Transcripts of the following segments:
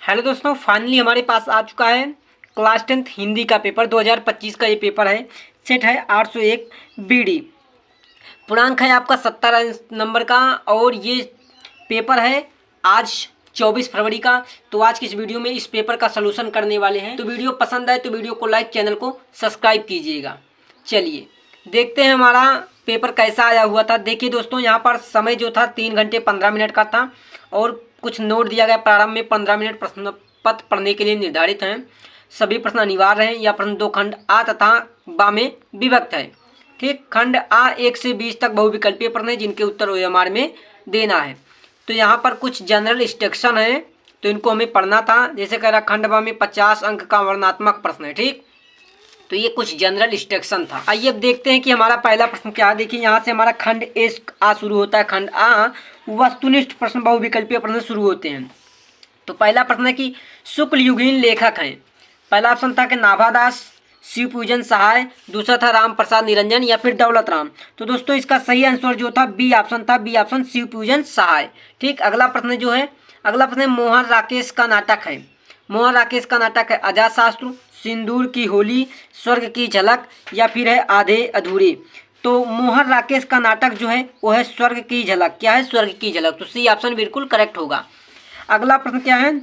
Hello दोस्तों, finally हमारे पास आ चुका है क्लास 10th हिंदी का पेपर 2025 का। ये पेपर है, सेट है 801 बीडी। पूर्णांक है आपका 70 नंबर का और ये पेपर है आज 24 फरवरी का। तो आज की इस वीडियो में इस पेपर का सलूशन करने वाले हैं। तो वीडियो पसंद आए तो वीडियो को लाइक, चैनल को सब्सक्राइब कीजिएगा। चलिए देखते हैं हमारा पेपर कैसा आया हुआ था। देखिए दोस्तों, यहाँ पर समय जो था 3 घंटे 15 मिनट का था और कुछ नोट दिया गया। प्रारंभ में 15 मिनट प्रश्न पत्र पढ़ने के लिए निर्धारित हैं। सभी प्रश्न अनिवार्य हैं। यह प्रश्न 2 खंड आ तथा बा में विभक्त है। ठीक, खंड आ 1 से 20 तक बहुविकल्पीय प्रश्न है जिनके उत्तर OMR में देना है। तो यहाँ पर कुछ जनरल इंस्ट्रक्शन है तो इनको हमें पढ़ना था। जैसे कह रहा खंड बा में 50 अंक का वर्णनात्मक प्रश्न है। ठीक, तो ये कुछ जनरल इंस्ट्रक्शन था। आइए अब देखते हैं कि हमारा पहला प्रश्न क्या है। देखिए यहाँ से हमारा खंड ए आ शुरू होता है। खंड आ वस्तुनिष्ठ प्रश्न बहुविकल्पीय प्रश्न शुरू होते हैं। तो पहला प्रश्न है कि शुक्ल युगीन लेखक हैं। पहला ऑप्शन था कि नाभादास, शिवपूजन सहाय, दूसरा था राम प्रसाद निरंजन या फिर दौलत राम। तो दोस्तों इसका सही आंसर जो था बी ऑप्शन था, बी ऑप्शन शिवपूजन सहाय। ठीक, अगला प्रश्न जो है, अगला प्रश्न मोहन राकेश का नाटक है। मोहन राकेश का नाटक है अजातशत्रु, सिंदूर की होली, स्वर्ग की झलक या फिर है आधे अधूरे। तो मोहन राकेश का नाटक जो है वो है स्वर्ग की झलक। क्या है? स्वर्ग की झलक। तो सी ऑप्शन बिल्कुल करेक्ट होगा। अगला प्रश्न क्या है?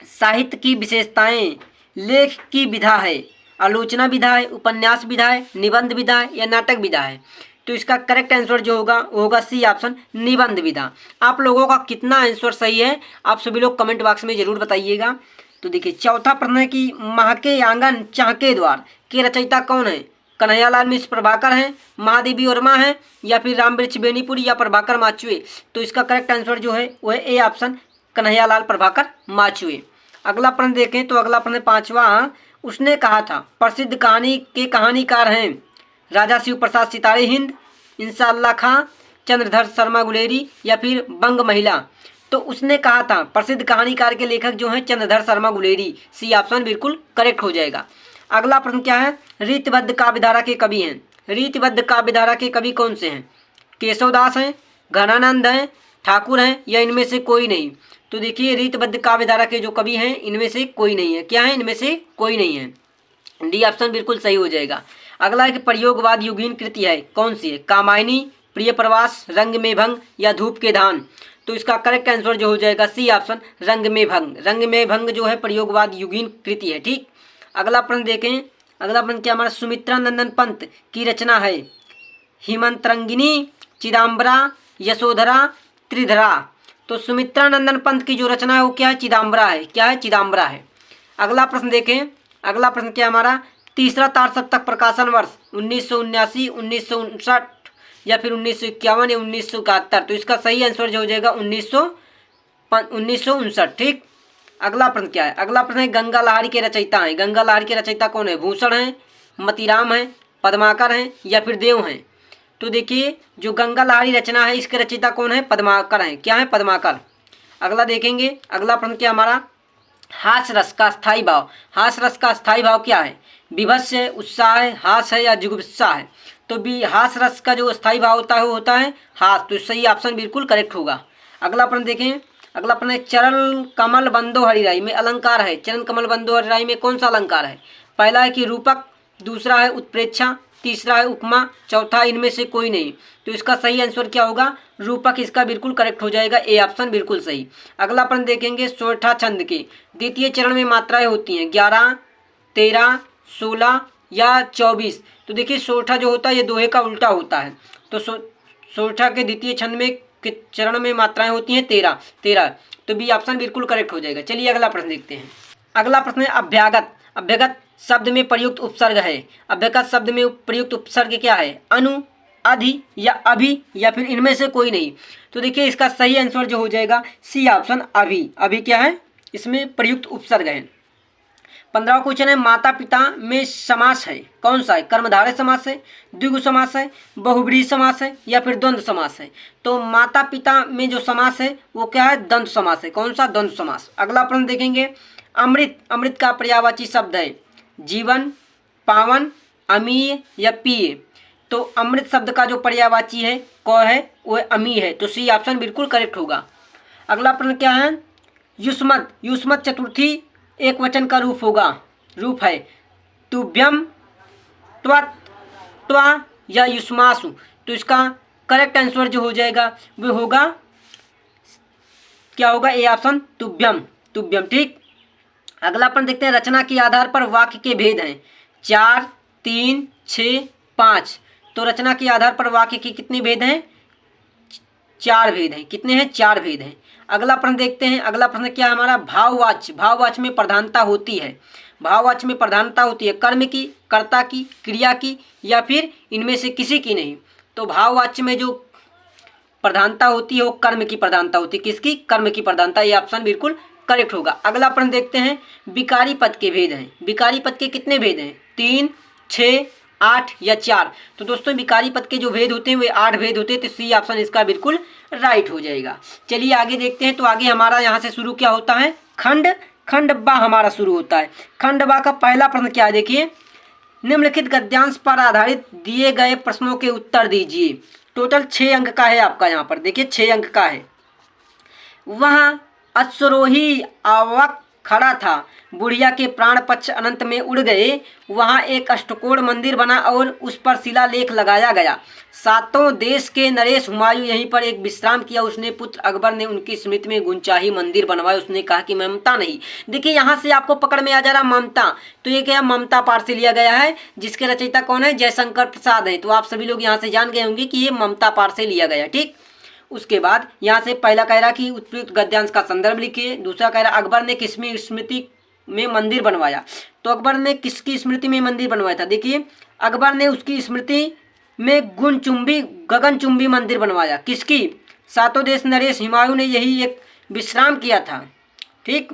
साहित्य की विशेषताएं लेख की विधा है, आलोचना विधा है, उपन्यास विधा है, निबंध विधा है या नाटक विधा है। तो इसका करेक्ट आंसर जो होगा वो होगा सी ऑप्शन, निबंध विधा। आप लोगों का कितना आंसर सही है आप सभी लोग कमेंट बॉक्स में जरूर बताइएगा। तो देखिए चौथा प्रश्न है कि महके आंगन चाहके द्वार के रचयिता कौन है? कन्हैयालाल मिश्र प्रभाकर हैं, महादेवी वर्मा हैं या फिर रामवृक्ष बेनीपुरी या प्रभाकर माचुए। तो इसका करेक्ट आंसर जो है वो है ए ऑप्शन, कन्हैयालाल प्रभाकर माचुए। अगला प्रश्न देखें तो अगला प्रश्न पांचवा, उसने कहा था प्रसिद्ध कहानी के कहानीकार हैं राजा शिव प्रसाद सितारे हिंद, इंशाअल्लाह खां, चंद्रधर शर्मा गुलेरी या फिर बंग महिला। तो उसने कहा था प्रसिद्ध कहानीकार के लेखक जो हैं चंद्रधर शर्मा गुलेरी। सी ऑप्शन बिल्कुल करेक्ट हो जाएगा। अगला प्रश्न क्या है? रीतिबद्ध काव्यधारा के कवि हैं। रीतिबद्ध काव्यधारा के कवि कौन से हैं? केशवदास हैं, घनानंद हैं, ठाकुर हैं या इनमें से कोई नहीं। तो देखिए रीतिबद्ध काव्यधारा के जो कवि हैं इनमें से कोई नहीं है। क्या है? इनमें से कोई नहीं है। डी ऑप्शन बिल्कुल सही हो जाएगा। अगला है कि प्रयोगवाद युगीन कृति है, कौन सी है? कामायनी, प्रिय प्रवास, रंग में भंग या धूप के धान। तो इसका करेक्ट आंसर जो हो जाएगा सी ऑप्शन, रंग में भंग। रंग में भंग जो है प्रयोगवाद युगीन कृति है। ठीक, अगला प्रश्न देखें। अगला प्रश्न क्या हमारा? सुमित्रा नंदन पंत की रचना है हिमंतरंगिनी, चिदाम्बरा, यशोधरा, त्रिधरा। तो सुमित्रा नंदन पंत की जो रचना है वो क्या है? चिदाम्बरा है। क्या है? चिदाम्बरा है। अगला प्रश्न देखें। अगला प्रश्न क्या हमारा? तीसरा तार सप्तक प्रकाशन वर्ष 1979, 1959 या फिर 1951 या 1971। तो इसका सही आंसर जो हो जाएगा 1959। ठीक, अगला प्रश्न क्या है? अगला प्रश्न है गंगा लहरी के रचयिता हैं। गंगा लहरी के रचयिता कौन है? भूषण हैं, मतीराम हैं, पद्माकर हैं या फिर देव हैं। तो देखिए जो गंगा लहरी रचना है इसके रचयिता कौन है? पद्माकर हैं। क्या है? पद्माकर। अगला देखेंगे। अगला प्रश्न क्या हमारा? हास्य रस का स्थायी भाव। हास्य रस का स्थायी भाव क्या है? विभत्स है, उत्साह है, हास है या जुगुप्सा है। तो भी हास्य रस का जो स्थायी भाव होता है वो होता है हास। तो सही ऑप्शन बिल्कुल करेक्ट होगा। अगला प्रश्न देखें। अगला प्रश्न है चरण कमल बंदो हरिराई में अलंकार है। चरण कमल बंदो हरिराई में कौन सा अलंकार है? पहला है कि रूपक, दूसरा है उत्प्रेक्षा, तीसरा है उपमा, चौथा इनमें से कोई नहीं। तो इसका सही आंसर क्या होगा? रूपक। इसका बिल्कुल करेक्ट हो जाएगा, ए ऑप्शन बिल्कुल सही। अगला प्रश्न देखेंगे सोरठा छंद के द्वितीय चरण में मात्राएं होती हैं 11, 13, 16 या 24। तो देखिए सोरठा जो होता है ये दोहे का उल्टा होता है। तो सोरठा के द्वितीय छंद में चरण में मात्राएं होती हैं 13। तो बी ऑप्शन बिल्कुल करेक्ट हो जाएगा। चलिए अगला प्रश्न देखते हैं। अगला प्रश्न है अभ्यागत। अभ्यागत शब्द में प्रयुक्त उपसर्ग है। अभ्यागत शब्द में प्रयुक्त उपसर्ग क्या है? अनु, अधि या अभि या फिर इनमें से कोई नहीं। तो देखिए इसका सही आंसर जो हो जाएगा सी ऑप्शन, अभि। अभि क्या है? इसमें प्रयुक्त उपसर्ग है। 15वां क्वेश्चन है माता पिता में समास है, कौन सा है? कर्मधारय समास है, द्विगु समास है, बहुब्रीहि समास है या फिर द्वंद्व समास है। तो माता पिता में जो समास है वो क्या है? द्वंद्व समास है। कौन सा? द्वंद्व समास। अगला प्रश्न देखेंगे। अमृत, अमृत का पर्यायवाची शब्द है जीवन, पावन, अमीय या पीय। तो अमृत शब्द का जो पर्यायवाची है क है वो अमीय है। तो सी ऑप्शन बिल्कुल करेक्ट होगा। अगला प्रश्न क्या है? युष्मत, युष्मत चतुर्थी एक वचन का रूप है तुभ्यम, त्वत्, त्वा या युष्मासु। तो इसका करेक्ट आंसर जो हो जाएगा वो होगा, क्या होगा, ए ऑप्शन, तुभ्यम, तुभ्यम। ठीक, अगला अपन देखते हैं, रचना के आधार पर वाक्य के भेद हैं 4, 3, 6, 5। तो रचना के आधार पर वाक्य के कितने भेद हैं? 4 भेद हैं। कितने हैं? 4 भेद हैं। अगला प्रश्न देखते हैं। अगला प्रश्न क्या है हमारा? भाववाच्य, भाववाच्य में प्रधानता होती है, भाववाच्य में प्रधानता होती है कर्म की, कर्ता की, क्रिया की या फिर इनमें से किसी की नहीं। तो भाववाच्य में जो प्रधानता होती है वो कर्म की प्रधानता होती है। किसकी? कर्म की प्रधानता। ये ऑप्शन बिल्कुल करेक्ट होगा। अगला प्रश्न देखते हैं, विकारी पद के भेद हैं। विकारी पद के कितने भेद हैं? 3, 6, 8 या 4। तो दोस्तों विकारी पद के जो भेद होते हैं वे 8 भेद होते हैं। तो सी ऑप्शन इसका बिल्कुल राइट हो जाएगा। चलिए आगे देखते हैं। तो आगे हमारा यहाँ से शुरू क्या होता है? खंड, खंड बा हमारा शुरू होता है। खंड बा का पहला प्रश्न क्या है? देखिए, निम्नलिखित गद्यांश पर आधारित दिए गए प्रश्नों के उत्तर दीजिए। टोटल 6 अंक का है आपका यहाँ पर। देखिए 6 अंक का है। वहाँ अश्वरोही आवक खड़ा था, बुढ़िया के प्राण पक्ष अनंत में उड़ गए। वहाँ एक अष्टकोण मंदिर बना और उस पर शिलालेख लगाया गया। सातों देश के नरेश हुमायूं यहीं पर एक विश्राम किया। उसने पुत्र अकबर ने उनकी स्मृति में गुंचाही मंदिर बनवाया। उसने कहा कि ममता नहीं। देखिए यहाँ से आपको पकड़ में आ जा रहा ममता। तो ये क्या? ममता पाठ से लिया गया है, जिसके रचयिता कौन है? जयशंकर प्रसाद है। तो आप सभी लोग यहाँ से जान गए होंगे कि ये ममता पाठ से लिया गया। ठीक, उसके बाद यहाँ से पहला कह रहा कि उपयुक्त गद्यांश का संदर्भ लिखिए। दूसरा कह रहा अकबर ने किसकी स्मृति में मंदिर बनवाया। तो अकबर ने किसकी स्मृति में मंदिर बनवाया था? देखिए अकबर ने उसकी स्मृति में गगनचुंबी मंदिर बनवाया। किसकी? सातों देश नरेश हुमायूं ने यही एक विश्राम किया था। ठीक,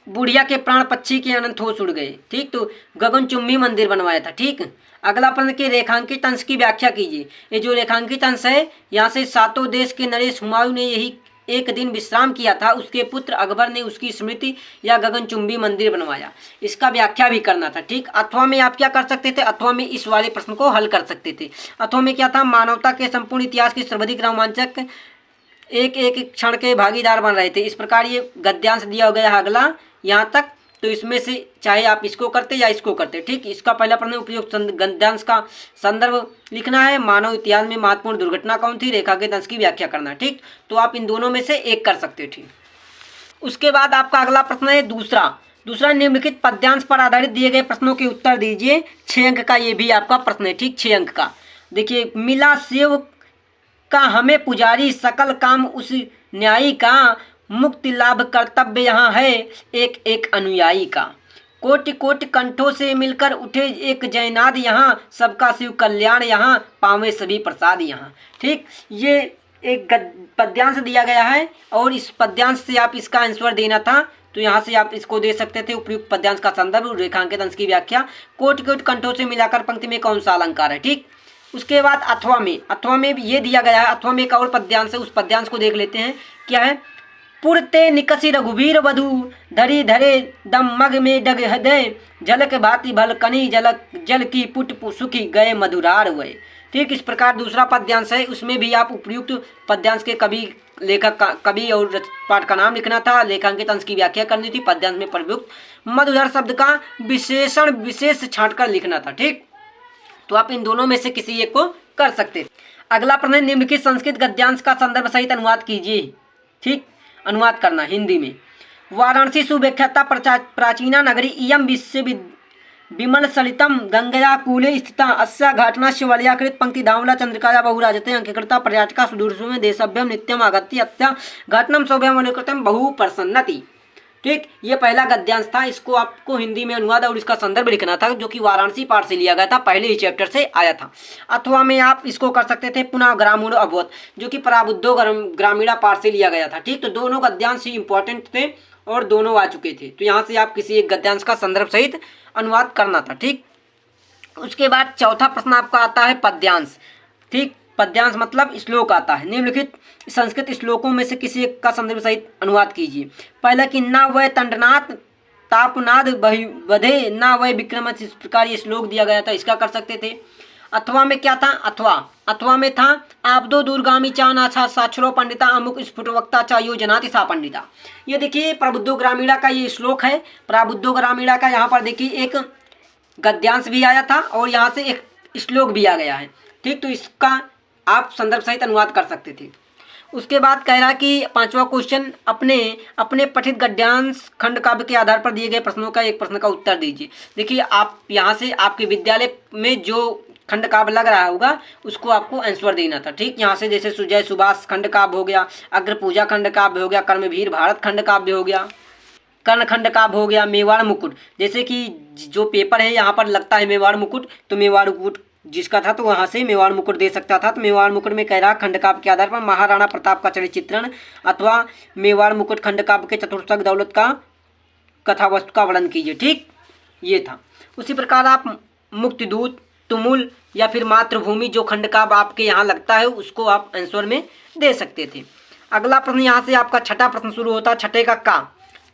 बुढ़िया के प्राण पक्षी के अनंत होश उड़ गए। ठीक, तो गगनचुंबी मंदिर बनवाया था। ठीक, अगला प्रश्न के रेखांकित अंश की व्याख्या कीजिए। ये जो रेखांकित अंश है यहाँ से सातों देश के नरेश हुमायूं ने यही एक दिन विश्राम किया था, उसके पुत्र अकबर ने उसकी स्मृति या गगनचुंबी मंदिर बनवाया। इसका व्याख्या भी करना था। ठीक, अथवा में आप क्या कर सकते थे? अथवा में इस वाले प्रश्न को हल कर सकते थे। अथवा में क्या था? मानवता के संपूर्ण इतिहास की सर्वाधिक रोमांचक एक एक क्षण के भागीदार बन रहे थे। इस प्रकार ये गद्यांश दिया गया है अगला यहाँ तक। तो इसमें से चाहे आप इसको करते या इसको करते। ठीक, इसका पहला प्रश्न उपयुक्त गद्यांश का संदर्भ लिखना है। मानव इतिहास में महत्वपूर्ण दुर्घटना कौन थी? रेखांकित अंश की व्याख्या करना। ठीक, तो आप इन दोनों में से एक कर सकते। ठीक, उसके बाद आपका अगला प्रश्न है दूसरा निम्नलिखित पद्यांश पर आधारित दिए गए प्रश्नों के उत्तर दीजिए। 6 अंक का ये भी आपका प्रश्न है। ठीक, 6 अंक का। देखिए, मिला शिव का हमें पुजारी, सकल काम उस न्यायी का, मुक्ति लाभ कर्तव्य यहाँ है एक एक अनुयायी का। कोटि कोटि कंठों से मिलकर उठे एक जयनाद यहाँ, सबका शिव कल्याण यहाँ, पावे सभी प्रसाद यहाँ। ठीक, ये एक पद्यांश दिया गया है और इस पद्यांश से आप इसका आंसर देना था। तो यहाँ से आप इसको दे सकते थे। उपयुक्त पद्यांश का संदर्भ, रेखांकित अंश की व्याख्या, कोटि कोटि कंठों से मिलाकर पंक्ति में कौन सा अलंकार है। ठीक, उसके बाद अथवा में भी ये दिया गया है। अथवा में एक और पद्यांश है, उस पद्यांश को देख लेते हैं। क्या है? पुरते निकसी रघुवीर वधु, धरी धरे दम मग में डग हृदय, झलक भांति भलकनी जल की पुट सुखी गए मधुरार हुए। ठीक, इस प्रकार दूसरा पद्यांश है। उसमें भी आप उपयुक्त पद्यांश के कवि और पाठ का नाम लिखना था, लेखांकित अंश की व्याख्या करनी थी, पद्यांश में प्रयुक्त मधुधर शब्द का विशेष छांटकर लिखना था। ठीक, तो आप इन दोनों में से किसी एक को कर सकते। अगला प्रश्न, निम्नलिखित संस्कृत गद्यांश का संदर्भ सहित अनुवाद कीजिए। ठीक, अनुवाद करना हिंदी में। वाराणसी सुव्याख्याता प्राचीना नगरी इयं विश्व विमल सलितम गंगया कूले स्थिता, अस्या घाटनास्य वलयाकृत पंक्ति धावला चंद्रिकाया बहुराजते अंकिकृता पर्यटका सुदूरसुमे देशभ्यम नित्यम आगत्य अत्या घाटनम सौभ्यम अनुकृतम बहु प्रसन्नति। ठीक, ये पहला गद्यांश था। इसको आपको हिंदी में अनुवाद और इसका संदर्भ लिखना था, जो कि वाराणसी पाठ से लिया गया था, पहले ही चैप्टर से आया था। अथवा में आप इसको कर सकते थे पुनः ग्रामीण अभवत, जो कि पराबुद्धो ग्रामीणा पाठ से लिया गया था। ठीक, तो दोनों गद्यांश ही इंपॉर्टेंट थे और दोनों आ चुके थे। तो यहाँ से आप किसी एक गद्यांश का संदर्भ सहित अनुवाद करना था। ठीक, उसके बाद चौथा प्रश्न आपका आता है पद्यांश। ठीक, पद्यांश मतलब श्लोक आता है। निम्नलिखित संस्कृत श्लोकों में से किसी एक का संदर्भ सहित अनुवाद कीजिए। पहला कि ना वह तंडनाथ तापनाद बधे ना वह विक्रम, इस प्रकार ये श्लोक दिया गया था, इसका कर सकते थे। अथवा में क्या था, अथवा में था आबदो दूरगामी चा नाछा साक्षरो पंडिता अमुक स्फुटवक्ता चा योजनाति सा पंडिता। ये देखिए प्रबुद्धो ग्रामीणा का ये श्लोक है। प्रबुद्धो ग्रामीणा का यहाँ पर देखिए एक गद्यांश भी आया था और यहाँ से एक श्लोक भी आ गया है। ठीक, तो इसका आप संदर्भ सहित अनुवाद कर सकते थे। उसके बाद कह रहा कि पांचवा क्वेश्चन, अपने पठित गद्यांश खंड काव्य के आधार पर दिए गए प्रश्नों का एक प्रश्न का उत्तर दीजिए। देखिए आप यहाँ से आपके विद्यालय में जो खंड काव्य लग रहा होगा उसको आपको आंसर देना था। ठीक, यहाँ से जैसे सुजय सुभाष खंड काव्य हो गया, अग्र पूजा खंड काव्य हो गया, कर्मवीर भारत खंड काव्य हो गया, कर्ण खंड काव्य हो गया, मेवाड़ मुकुट। जैसे कि जो पेपर है यहाँ पर लगता है मेवाड़ मुकुट, तो मेवाड़ मुकुट जिसका था तो वहाँ से मेवाड़ मुकुट दे सकता था। तो मेवाड़ मुकुट में कह रहा खंड काव्य के आधार पर महाराणा प्रताप का चरित्र चित्रण अथवा मेवाड़ मुकुट खंड काव्य के चतुर्थक दौलत का कथा वस्तु का वर्णन कीजिए। ठीक, ये था। उसी प्रकार आप मुक्तिदूत, तुमुल या फिर मातृभूमि जो खंड काव्य आपके यहाँ लगता है उसको आप आंसर में दे सकते थे। अगला प्रश्न यहाँ से आपका छठा प्रश्न शुरू होता है।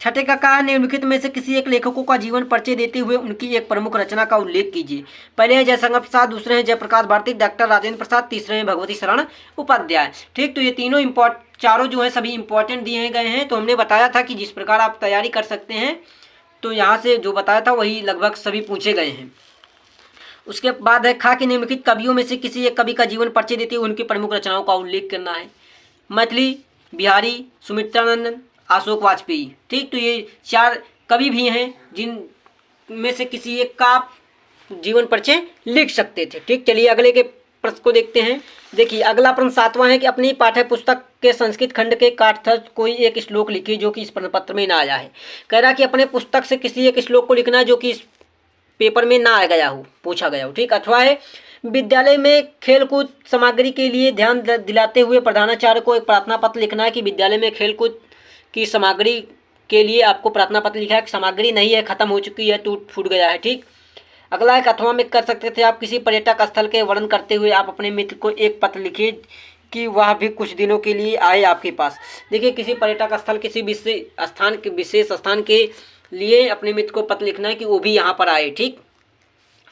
छठे का है निम्नलिखित में से किसी एक लेखकों का जीवन परिचय देते हुए उनकी एक प्रमुख रचना का उल्लेख कीजिए। पहले हैं जयशंकर प्रसाद, दूसरे हैं जयप्रकाश भारती, डॉक्टर राजेंद्र प्रसाद, तीसरे हैं भगवती शरण उपाध्याय। ठीक, तो ये तीनों चारों जो है सभी इंपॉर्टेंट दिए गए हैं। तो हमने बताया था कि जिस प्रकार आप तैयारी कर सकते हैं, तो यहाँ से जो बताया था वही लगभग सभी पूछे गए हैं। उसके बाद है खा कि निम्नलिखित कवियों में से किसी एक कवि का जीवन परिचय देते हुए उनकी प्रमुख रचनाओं का उल्लेख करना है। मैथिली, बिहारी, सुमित्रानंदन, अशोक वाजपेयी। ठीक, तो ये चार कवि भी हैं जिन में से किसी एक का जीवन परिचय लिख सकते थे। ठीक, चलिए अगले के प्रश्न को देखते हैं। देखिए अगला प्रश्न सातवां है कि अपनी पाठ्य पुस्तक के संस्कृत खंड के काठस्थ कोई एक श्लोक लिखिए जो कि इस प्रश्न पत्र में ना आया है। कह रहा कि अपने पुस्तक से किसी एक श्लोक को लिखना है जो कि इस पेपर में ना आ गया हो, पूछा गया हो। ठीक, अथवा है विद्यालय में खेलकूद सामग्री के लिए ध्यान दिलाते हुए प्रधानाचार्य को एक प्रार्थना पत्र लिखना है कि विद्यालय में खेलकूद की सामग्री के लिए आपको प्रार्थना पत्र लिखा है कि सामग्री नहीं है, खत्म हो चुकी है, टूट फूट गया है। ठीक, अगला एक अथवा में कर सकते थे आप किसी पर्यटक स्थल के वर्णन करते हुए आप अपने मित्र को एक पत्र लिखिए कि वह भी कुछ दिनों के लिए आए आपके पास। देखिए किसी पर्यटक स्थल किसी विशेष स्थान के लिए अपने मित्र को पत्र लिखना है कि वो भी यहाँ पर आए। ठीक,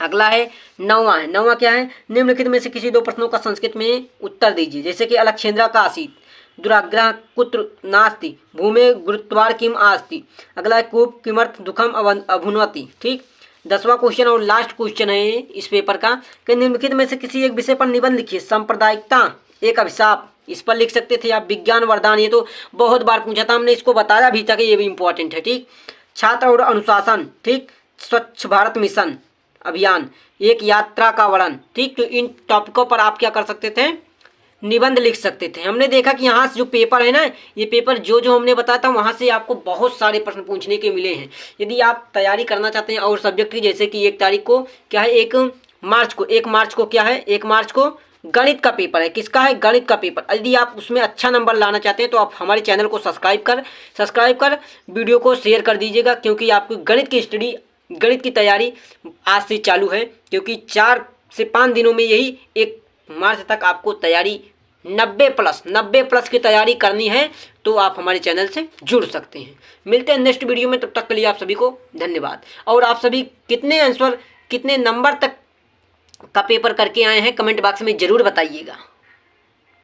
अगला है नौवां क्या है, निम्नलिखित में से किसी दो प्रश्नों का संस्कृत में उत्तर दीजिए। जैसे कि अलक्षेंद्रा का आसीत, दुराग्रह कुत्र नास्ति, भूमे गुरुत्वार किम आस्ति। अगला है कूप किमर्थ दुखम अभुनवति। ठीक, 10वां क्वेश्चन और लास्ट क्वेश्चन है इस पेपर का कि निम्नलिखित में से किसी एक विषय पर निबंध लिखिए। सांप्रदायिकता एक अभिशाप, इस पर लिख सकते थे आप। विज्ञान वरदान, ये तो बहुत बार पूछा था, हमने इसको बताया भी था कि ये भी इंपॉर्टेंट है। ठीक, छात्र और अनुशासन। ठीक, स्वच्छ भारत मिशन अभियान, एक यात्रा का वर्णन। ठीक, तो इन टॉपिकों पर आप क्या कर सकते थे, निबंध लिख सकते थे। हमने देखा कि यहाँ से जो पेपर है ना, ये पेपर जो हमने बताया था वहाँ से आपको बहुत सारे प्रश्न पूछने के मिले हैं। यदि आप तैयारी करना चाहते हैं और सब्जेक्ट की, जैसे कि 1 तारीख को क्या है, 1 मार्च को क्या है, 1 मार्च को गणित का पेपर है। किसका है, गणित का पेपर। यदि आप उसमें अच्छा नंबर लाना चाहते हैं तो आप हमारे चैनल को सब्सक्राइब कर वीडियो को शेयर कर दीजिएगा, क्योंकि आपकी गणित की तैयारी आज से चालू है। क्योंकि 4 से 5 दिनों में यही 1 मार्च तक आपको तैयारी 90 प्लस की तैयारी करनी है, तो आप हमारे चैनल से जुड़ सकते हैं। मिलते हैं नेक्स्ट वीडियो में, तब तक के लिए आप सभी को धन्यवाद। और आप सभी कितने नंबर तक का पेपर करके आए हैं कमेंट बॉक्स में ज़रूर बताइएगा।